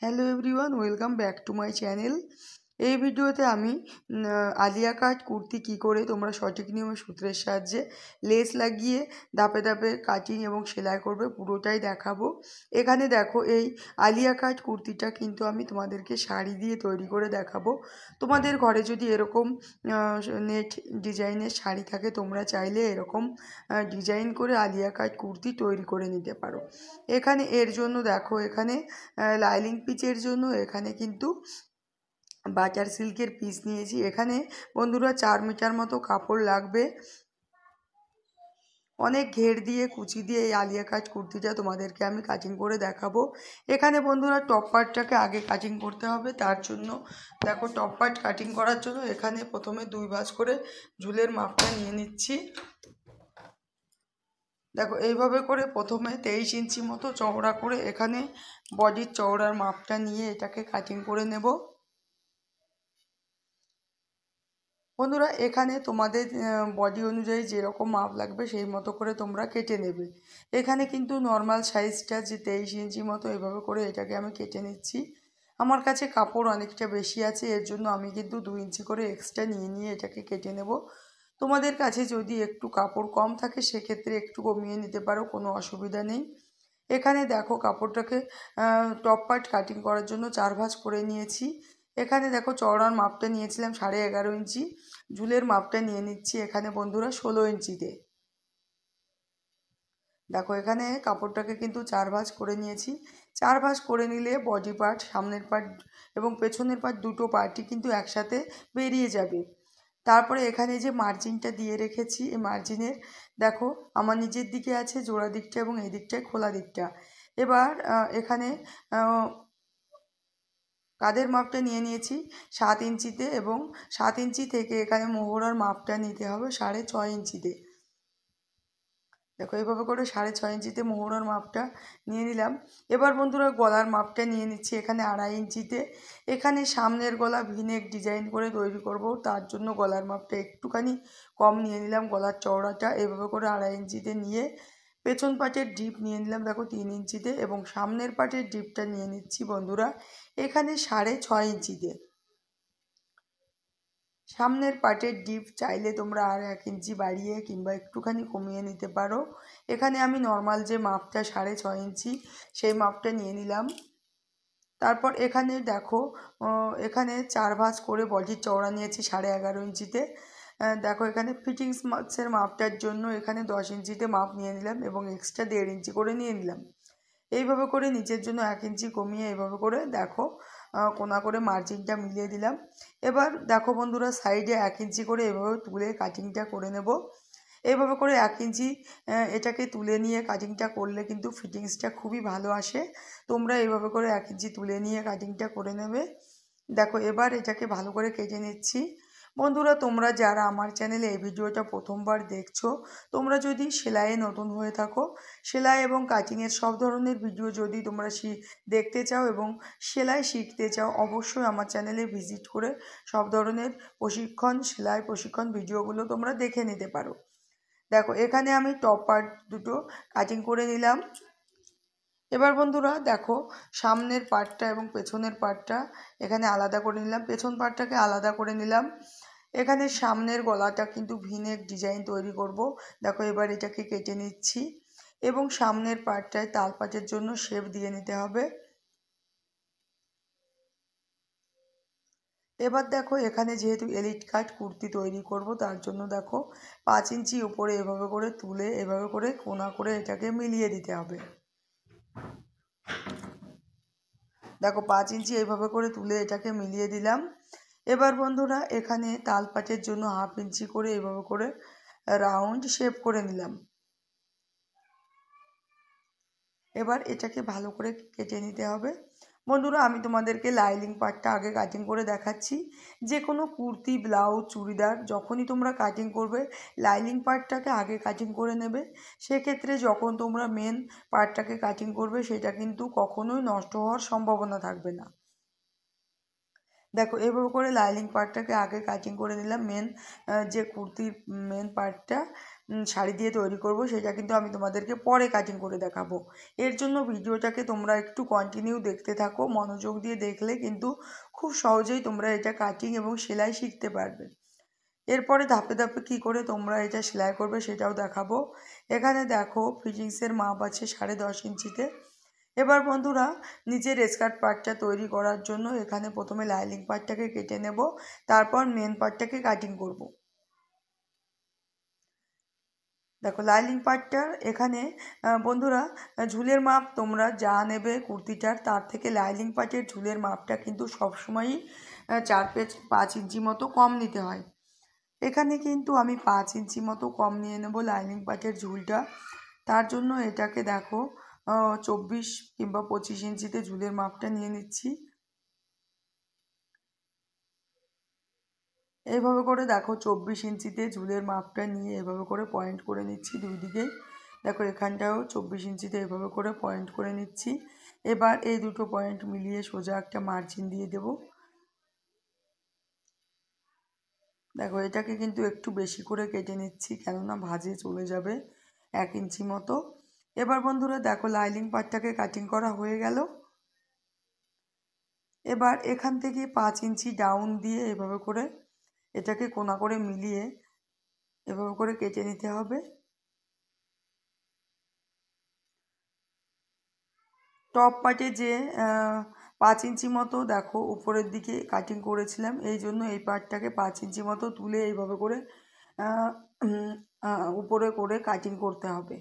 Hello everyone, welcome back to my channel. এই ভিডিওতে আমি আলিয়া কাট কুর্তি কী করে তোমরা সঠিক নিয়মে সূত্রের সাহায্যে লেস লাগিয়ে ধাপে ধাপে কাটিং এবং সেলাই করবে পুরোটাই দেখাবো। এখানে দেখো, এই আলিয়া কাট কুর্তিটা কিন্তু আমি তোমাদেরকে শাড়ি দিয়ে তৈরি করে দেখাবো। তোমাদের ঘরে যদি এরকম নেট ডিজাইনের শাড়ি থাকে, তোমরা চাইলে এরকম ডিজাইন করে আলিয়া কাট কুর্তি তৈরি করে নিতে পারো। এখানে এর জন্য দেখো, এখানে লাইলিং পিচের জন্য এখানে কিন্তু বাটার সিল্কের পিস নিয়েছি। এখানে বন্ধুরা 4 মিটার মতো কাপড় লাগবে। অনেক ঘের দিয়ে কুচি দিয়ে এই আলিয়া কাট কুর্তিটা তোমাদেরকে আমি কাটিং করে দেখাবো। এখানে বন্ধুরা টপ পার্টটাকে আগে কাটিং করতে হবে। তার জন্য দেখো, টপ পার্ট কাটিং করার জন্য এখানে প্রথমে 2 ভাঁজ করে ঝুলের মাপটা নিয়ে নিচ্ছি। দেখো, এইভাবে করে প্রথমে 23 ইঞ্চি মতো চওড়া করে এখানে বডির চওড়ার মাপটা নিয়ে এটাকে কাটিং করে নেব। বন্ধুরা, এখানে তোমাদের বডি অনুযায়ী যেরকম মাপ লাগবে সেই মতো করে তোমরা কেটে নেবে। এখানে কিন্তু নর্মাল সাইজটা যে 23 ইঞ্চি মতো, এভাবে করে এটাকে আমি কেটে নিচ্ছি। আমার কাছে কাপড় অনেকটা বেশি আছে, এর জন্য আমি কিন্তু 2 ইঞ্চি করে এক্সট্রা নিয়ে এটাকে কেটে নেব। তোমাদের কাছে যদি একটু কাপড় কম থাকে, সেক্ষেত্রে একটু কমিয়ে নিতে পারো, কোনো অসুবিধা নেই। এখানে দেখো, কাপড়টাকে টপ পার্ট কাটিং করার জন্য 4 ভাঁজ করে নিয়েছি। এখানে দেখো, চওড়ার মাপটা নিয়েছিলাম 11.5 ইঞ্চি, ঝুলের মাপটা নিয়ে নিচ্ছি এখানে বন্ধুরা 16 ইঞ্চিতে। দেখো, এখানে কাপড়টাকে কিন্তু 4 ভাঁজ করে নিয়েছি। 4 ভাঁজ করে নিলে বডি পার্ট, সামনের পার্ট এবং পেছনের পার্ট, দুটো পার্টই কিন্তু একসাথে বেরিয়ে যাবে। তারপরে এখানে যে মার্জিনটা দিয়ে রেখেছি, এই মার্জিনের দেখো, আমার নিচের দিকে আছে জোড়া দিকটা এবং এই দিকটায় খোলা দিকটা। এবার এখানে কাঁধের মাপটা নিয়ে নিয়েছি 7 ইঞ্চিতে, এবং 7 ইঞ্চি থেকে এখানে মোহরার মাপটা নিতে হবে 6.5 ইঞ্চিতে। দেখো, এইভাবে করে 6.5 ইঞ্চিতে মোহরার মাপটা নিয়ে নিলাম। এবার বন্ধুরা, গলার মাপটা নিয়ে নিচ্ছি এখানে 2.5 ইঞ্চিতে। এখানে সামনের গলা ভিনেক ডিজাইন করে তৈরি করব, তার জন্য গলার মাপটা একটুখানি কম নিয়ে নিলাম। গলার চওড়াটা এভাবে করে 2.5 ইঞ্চিতে নিয়ে পেছন পাটের ডিপ নিয়ে নিলাম দেখো 3 ইঞ্চিতে, এবং সামনের পাটের ডিপটা নিয়ে নিচ্ছি বন্ধুরা এখানে 6.5 ইঞ্চিতে। সামনের পাটের ডিপ চাইলে তোমরা আর 1 ইঞ্চি বাড়িয়ে কিংবা একটুখানি কমিয়ে নিতে পারো। এখানে আমি নর্মাল যে মাপটা 6.5 ইঞ্চি, সেই মাপটা নিয়ে নিলাম। তারপর এখানে দেখো, এখানে 4 ভাঁজ করে বডির চওড়া নিয়েছি 11.5 ইঞ্চিতে। দেখো, এখানে ফিটিংস মার্কসের মাপটার জন্য এখানে 10 ইঞ্চিতে মাপ নিয়ে নিলাম এবং এক্সট্রা 1.5 ইঞ্চি করে নিয়ে নিলাম। এইভাবে করে নিচের জন্য 1 ইঞ্চি কমিয়ে এইভাবে করে দেখো কোনা করে মার্জিনটা মিলিয়ে দিলাম। এবার দেখো বন্ধুরা, সাইডে 1 ইঞ্চি করে এভাবে তুলে কাটিংটা করে নেব। এইভাবে করে 1 ইঞ্চি এটাকে তুলে নিয়ে কাটিংটা করলে কিন্তু ফিটিংসটা খুবই ভালো আসে। তোমরা এইভাবে করে 1 ইঞ্চি তুলে নিয়ে কাটিংটা করে নেবে। দেখো, এবার এটাকে ভালো করে কেটে নিচ্ছি। বন্ধুরা, তোমরা যারা আমার চ্যানেলে এই ভিডিওটা প্রথমবার দেখছো, তোমরা যদি সেলাইয়ে নতুন হয়ে থাকো, সেলাই এবং কাটিংয়ের সব ধরনের ভিডিও যদি তোমরা দেখতে চাও এবং সেলাই শিখতে চাও, অবশ্যই আমার চ্যানেলে ভিজিট করে সব ধরনের প্রশিক্ষণ, সেলাই প্রশিক্ষণ ভিডিওগুলো তোমরা দেখে নিতে পারো। দেখো, এখানে আমি টপ পার্ট দুটো কাটিং করে নিলাম। এবার বন্ধুরা দেখো, সামনের পার্টটা এবং পেছনের পার্টটা এখানে আলাদা করে নিলাম। পেছন পার্টটাকে আলাদা করে নিলাম। এখানে সামনের গলাটা কিন্তু ভিনেক ডিজাইন তৈরি করব। দেখো, এবার এটাকে কেটে নিচ্ছি এবং সামনের পার্টটায় তালপাটের জন্য শেপ দিয়ে নিতে হবে। এবার দেখো, এখানে যেহেতু এলিট কাট কুর্তি তৈরি করব, তার জন্য দেখো 5 ইঞ্চি উপরে এভাবে করে তুলে এভাবে করে কোনা করে এটাকে মিলিয়ে দিতে হবে। দেখো, 5 ইঞ্চি এইভাবে করে তুলে এটাকে মিলিয়ে দিলাম। এবার বন্ধুরা, এখানে তালপাটের জন্য 1/2 ইঞ্চি করে এইভাবে করে রাউন্ড শেপ করে নিলাম। এবার এটাকে ভালো করে কেটে নিতে হবে। বন্ধুরা, আমি তোমাদেরকে লাইলিং পার্টটা আগে কাটিং করে দেখাচ্ছি। যে কোনো কুর্তি, ব্লাউজ, চুড়িদার যখনই তোমরা কাটিং করবে, লাইলিং পার্টটাকে আগে কাটিং করে নেবে। সেক্ষেত্রে যখন তোমরা মেন পার্টটাকে কাটিং করবে, সেটা কিন্তু কখনোই নষ্ট হওয়ার সম্ভাবনা থাকবে না। দেখো, এভাবে করে লাইলিং পার্টটাকে আগে কাটিং করে নিলাম, যে কুর্তির মেন পার্টটা। শাড়ি দিয়ে তৈরি করব, সেটা কিন্তু আমি তোমাদেরকে পরে কাটিং করে দেখাবো। এর জন্য ভিডিওটাকে তোমরা একটু কন্টিনিউ দেখতে থাকো, মনোযোগ দিয়ে দেখলে কিন্তু খুব সহজেই তোমরা এটা কাটিং এবং সেলাই শিখতে পারবে। এরপরে ধাপে ধাপে কী করে তোমরা এটা সেলাই করবে সেটাও দেখাবো। এখানে দেখো ফিটিংসের মাপ আছে 10.5 ইঞ্চিতে। এবার বন্ধুরা নিচের স্কার্ট পার্টটা তৈরি করার জন্য এখানে প্রথমে লাইনিং পার্টটাকে কেটে নেব, তারপর মেন পার্টটাকে কাটিং করব। দেখো লাইনিং পার্টটার এখানে বন্ধুরা ঝুলের মাপ তোমরা যা নেবে কুর্তিটার, তার থেকে লাইনিং পার্টের ঝুলের মাপটা কিন্তু সবসময়ই 4-5 ইঞ্চি মতো কম নিতে হয়। এখানে কিন্তু আমি 5 ইঞ্চি মতো কম নিয়ে নেব লাইনিং পার্টের ঝুলটা। তার জন্য এটাকে দেখো 24 কিংবা 25 ইঞ্চিতে ঝুলের মাপটা নিয়ে নিচ্ছি। এইভাবে করে দেখো 24 ইঞ্চিতে ঝুলের মাপটা নিয়ে এভাবে করে পয়েন্ট করে নিচ্ছি দুই দিকে। দেখো এখানটাও 24 ইঞ্চিতে এভাবে করে পয়েন্ট করে নিচ্ছি। এবার এই দুটো পয়েন্ট মিলিয়ে সোজা একটা মার্জিন দিয়ে দেব। দেখো এটাকে কিন্তু একটু বেশি করে কেটে নিচ্ছি, কেননা ভাঁজে চলে যাবে 1 ইঞ্চি মতো। এবার বন্ধুরা দেখো লাইনিং পার্টটাকে কাটিং করা হয়ে গেল। এবার এখান থেকে 5 ইঞ্চি ডাউন দিয়ে এভাবে করে এটাকে কোনা করে মিলিয়ে এভাবে করে কেটে নিতে হবে। টপ পার্টে যে 5 ইঞ্চি মতো দেখো উপরের দিকে কাটিং করেছিলাম, এই জন্য এই পার্টটাকে 5 ইঞ্চি মতো তুলে এইভাবে করে উপরে করে কাটিং করতে হবে।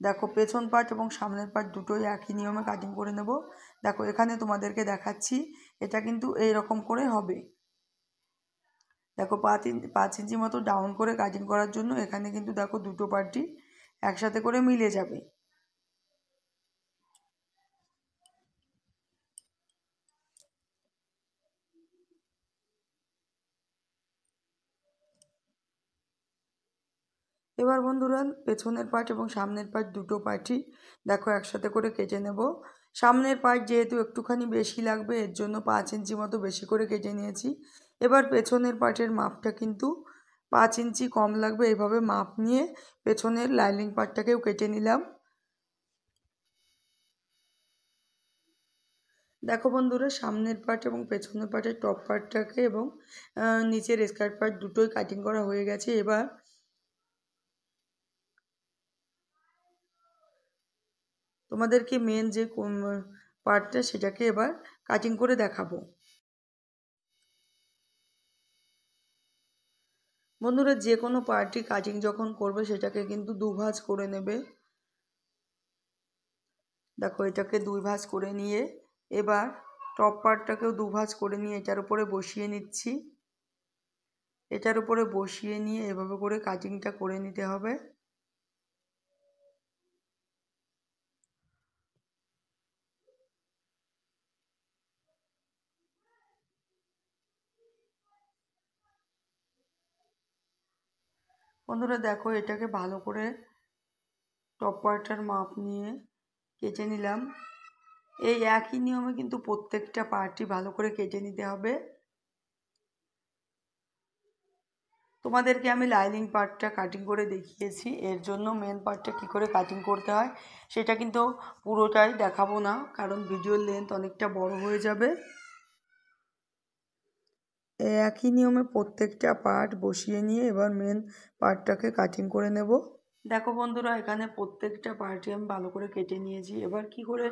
দেখো পেছন পার্ট এবং সামনের পার্ট দুটোই একই নিয়মে কাটিং করে নেব। দেখো এখানে তোমাদেরকে দেখাচ্ছি, এটা কিন্তু এই রকম করে হবে। দেখো 5 ইঞ্চি মতো ডাউন করে কাটিং করার জন্য এখানে কিন্তু দেখো দুটো পার্টই একসাথে করে মিলে যাবে। এবার বন্ধুরা পেছনের পার্ট এবং সামনের পার্ট দুটো পার্টই দেখো একসাথে করে কেটে নেব। সামনের পার্ট যেহেতু একটুখানি বেশি লাগবে, এর জন্য 5 ইঞ্চি মতো বেশি করে কেটে নিয়েছি। এবার পেছনের পার্টের মাপটা কিন্তু 5 ইঞ্চি কম লাগবে, এইভাবে মাপ নিয়ে পেছনের লাইনিং পার্টটাকেও কেটে নিলাম। দেখো বন্ধুরা সামনের পার্ট এবং পেছনের পার্টের টপ পার্টটাকে এবং নিচের স্কার্ট পার্ট দুটোই কাটিং করা হয়ে গেছে। এবার তোমাদেরকে মেন যে পার্টটা সেটাকে এবার কাটিং করে দেখাবো। বন্ধুরা যে কোনো পার্টই কাটিং যখন করবে সেটাকে কিন্তু দুভাঁজ করে নেবে। দেখো এটাকে দুই ভাঁজ করে নিয়ে এবার টপ পার্টটাকেও দুভাঁজ করে নিয়ে এটার উপরে বসিয়ে নিচ্ছি। এটার উপরে বসিয়ে নিয়ে এভাবে করে কাটিংটা করে নিতে হবে। বন্ধুরা দেখো এটাকে ভালো করে টপ পার্টটার মাপ নিয়ে কেটে নিলাম। এই একই নিয়মে কিন্তু প্রত্যেকটা পার্টই ভালো করে কেটে নিতে হবে। তোমাদেরকে আমি লাইনিং পার্টটা কাটিং করে দেখিয়েছি, এর জন্য মেন পার্টটা কী করে কাটিং করতে হয় সেটা কিন্তু পুরোটাই দেখাবো না, কারণ ভিডিওর লেন্থ অনেকটা বড় হয়ে যাবে। একই নিয়মে প্রত্যেকটা পার্ট বসিয়ে নিয়ে এবার মেন পার্টটাকে কাটিং করে নেব। দেখো বন্ধুরা এখানে প্রত্যেকটা পার্টই আমি ভালো করে কেটে নিয়েছি। এবার কি করে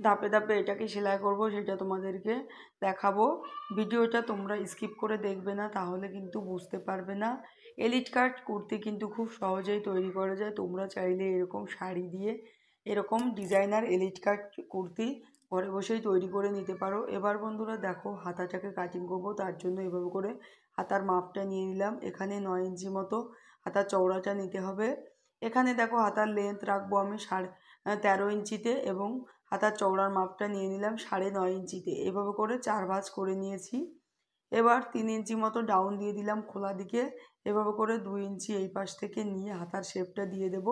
ধাপে ধাপে এটাকে সেলাই করব সেটা তোমাদেরকে দেখাবো। ভিডিওটা তোমরা স্কিপ করে দেখবে না, তাহলে কিন্তু বুঝতে পারবে না। এলিট কাট কুর্তি কিন্তু খুব সহজেই তৈরি করা যায়। তোমরা চাইলে এরকম শাড়ি দিয়ে এরকম ডিজাইনার এলিট কাট কুর্তি ঘরে বসেই তৈরি করে নিতে পারো। এবার বন্ধুরা দেখো হাতাটাকে কাটিং করব, তার জন্য এভাবে করে হাতার মাপটা নিয়ে নিলাম। এখানে 9 ইঞ্চি মতো হাতার চওড়াটা নিতে হবে। এখানে দেখো হাতার লেন্থ রাখবো আমি 13.5 ইঞ্চিতে এবং হাতার চওড়ার মাপটা নিয়ে নিলাম 9.5 ইঞ্চিতে। এভাবে করে 4 ভাঁজ করে নিয়েছি। এবার 3 ইঞ্চি মতো ডাউন দিয়ে দিলাম খোলা দিকে। এভাবে করে 2 ইঞ্চি এই পাশ থেকে নিয়ে হাতার শেপটা দিয়ে দেব।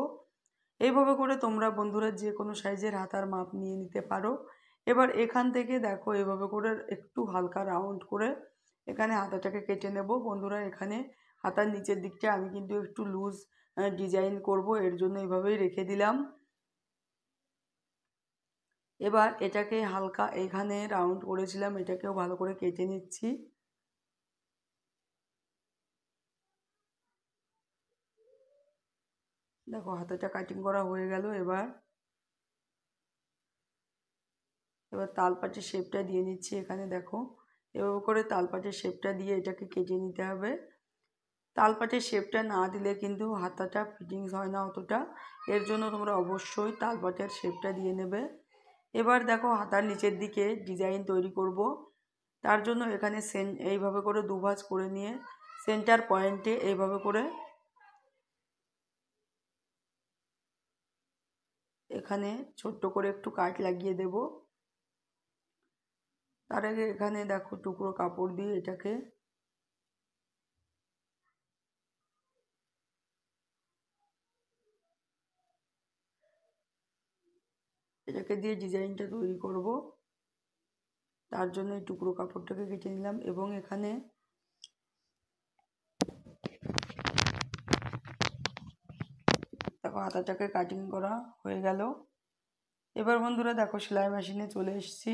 এইভাবে করে তোমরা বন্ধুরা যে কোনো সাইজের হাতার মাপ নিয়ে নিতে পারো। এবার এখান থেকে দেখো এভাবে করে একটু হালকা রাউন্ড করে এখানে হাতাটাকে কেটে নেব। বন্ধুরা এখানে হাতার নিচের দিকটা আমি কিন্তু একটু লুজ ডিজাইন করব, এর জন্য এইভাবেই রেখে দিলাম। এবার এটাকে হালকা এখানে রাউন্ড করেছিলাম, এটাকেও ভালো করে কেটে নিচ্ছি। দেখো হাতাটা কাটিং করা হয়ে গেল। এবার তালপাটির শেপটা দিয়ে নিচ্ছি। এখানে দেখো এভাবে করে তালপাটির শেপটা দিয়ে এটাকে কেটে নিতে হবে। তালপাটির শেপটা না দিলে কিন্তু হাতাটা ফিটিংস হয় না অতটা, এর জন্য তোমরা অবশ্যই তালপাটির শেপটা দিয়ে নেবে। এবার দেখো হাতার নিচের দিকে ডিজাইন তৈরি করব। তার জন্য এখানে এইভাবে করে দুভাঁজ করে নিয়ে সেন্টার পয়েন্টে এইভাবে করে এখানে ছোট্ট করে একটু কাট লাগিয়ে দেব। তার আগে এখানে দেখো টুকরো কাপড় দিয়ে এটাকে দিয়ে ডিজাইনটা তৈরি করব। তার জন্য এই টুকরো কাপড়টাকে কেটে নিলাম এবং এখানে দেখো হাতাটাকে কাটিং করা হয়ে গেল। এবার বন্ধুরা দেখো সেলাই মেশিনে চলে এসেছি।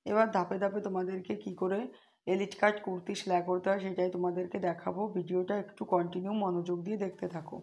এবার ধাপে ধাপে তোমাদেরকে কি করে এলিট কাট কুর্তি সেলাই করতে হয় সেটাই তোমাদেরকে দেখাবো। ভিডিওটা একটু কন্টিনিউ মনোযোগ দিয়ে দেখতে থাকো।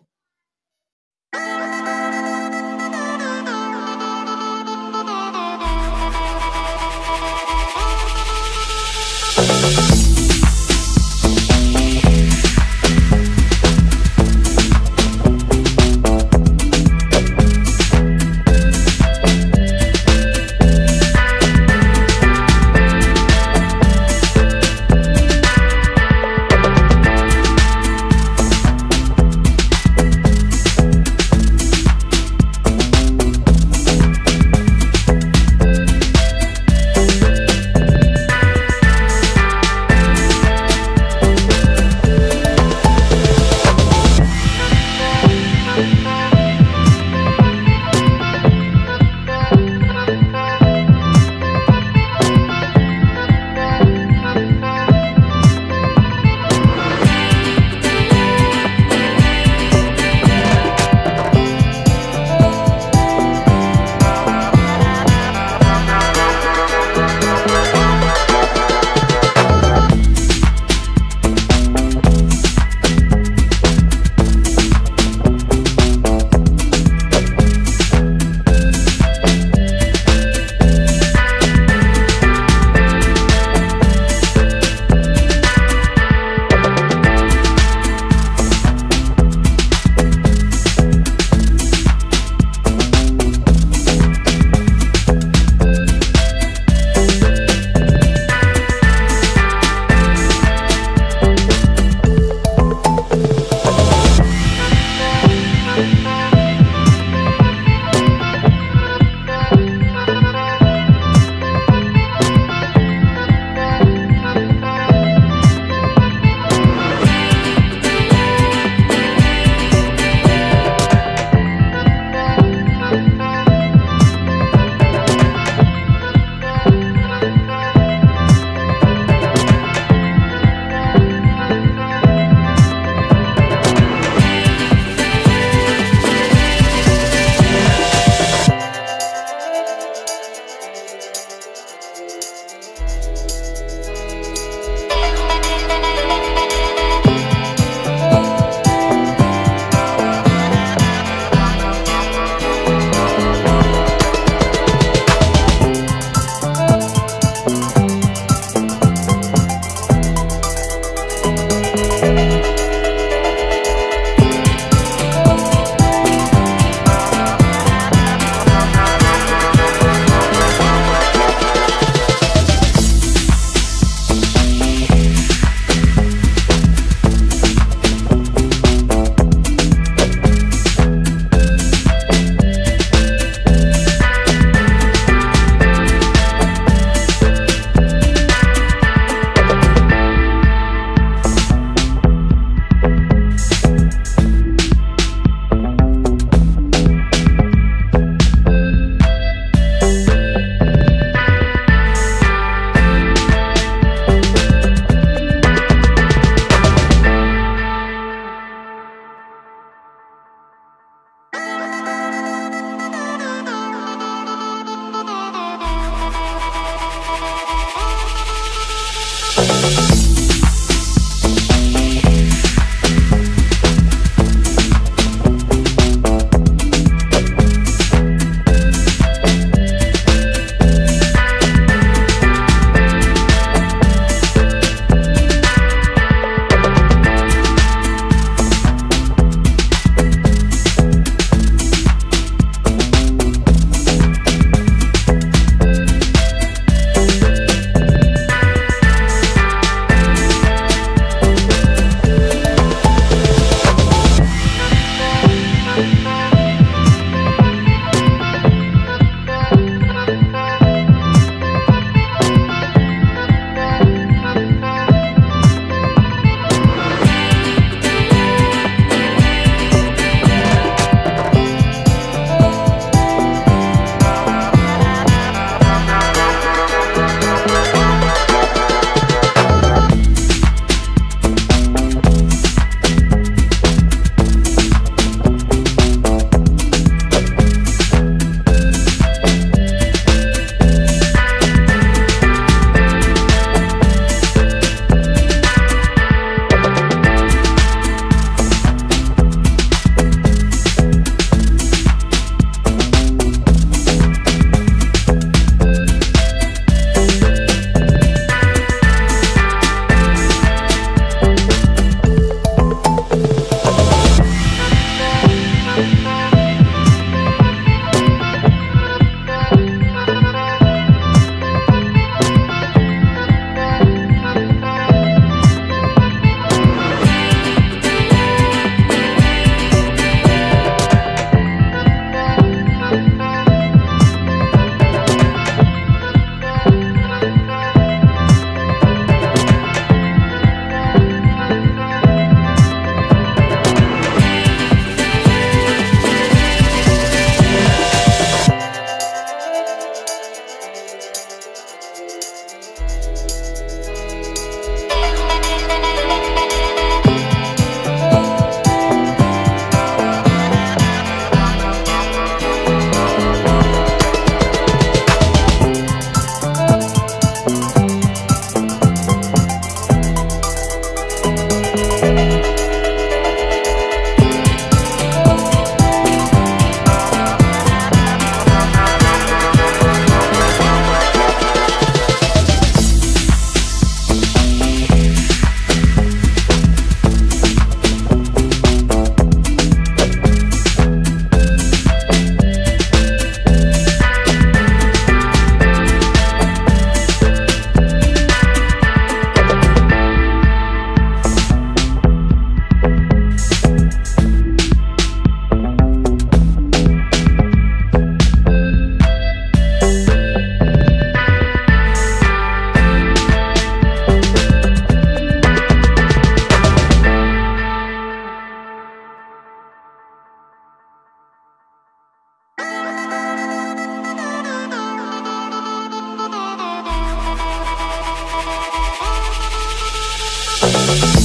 you.